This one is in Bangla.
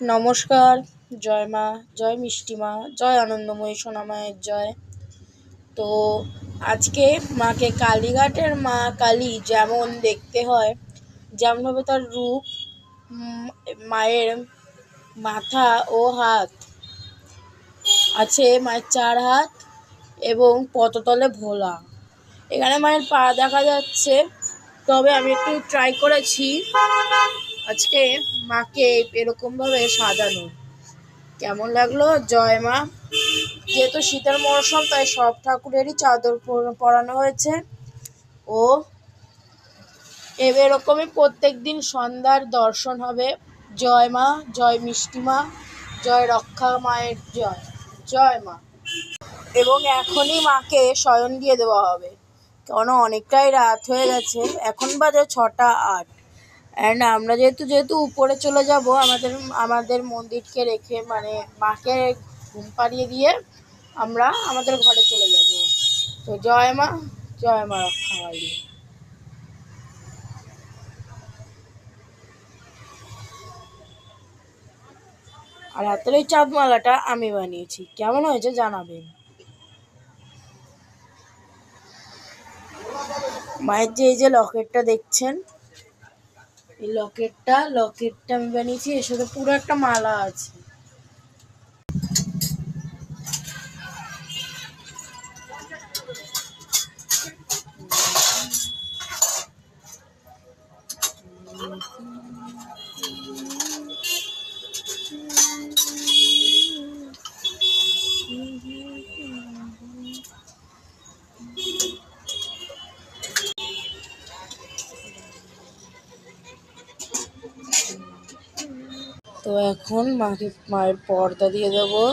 নমস্কার। জয় মা, জয় মিষ্টি মা, জয় আনন্দময়ী সোনামায়ের জয়। তো আজকে মাকে কালীঘাটের মা কালী যেমন দেখতে হয়, যেমনভাবে তার রূপ, মায়ের মাথা ও হাত আছে, মায়ের 4 হাত এবং পদতলে ভোলা। এখানে মায়ের পা দেখা যাচ্ছে, তবে আমি একটু ট্রাই করেছি আজকে মাকে এরকমভাবে সাজানো। কেমন লাগলো? জয় মা। যেহেতু শীতের মরশুম, তাই সব ঠাকুরেরই চাদর পরানো হয়েছে ও এরকমই প্রত্যেক দিন সন্ধ্যার দর্শন হবে। জয় মা, জয় মিষ্টি মা, জয় রক্ষা মায়ের জয়, জয় মা। এবং এখনই মাকে শয়ন দিয়ে দেওয়া হবে, কেন অনেকটাই রাত হয়ে গেছে। এখন বাজে 6টা 8। অ্যান্ড আমরা যেহেতু উপরে চলে যাব, আমাদের মন্দিরকে রেখে, মানে মাকে ঘুম পাড়িয়ে দিয়ে আমরা আমাদের ঘরে চলে যাব। তো জয় মা, জয় মা রক্ষাকালী। আর হাতের ওই চাঁদমালাটা আমি বানিয়েছি, কেমন হয়েছে জানাবেন। মায়ের এই যে লকেটটা দেখছেন, এই লকেটটা আমি বানিয়েছি। এর সাথে পুরো একটা মালা আছে। তো এখন মায়ের পর্দা দিয়ে দেবো।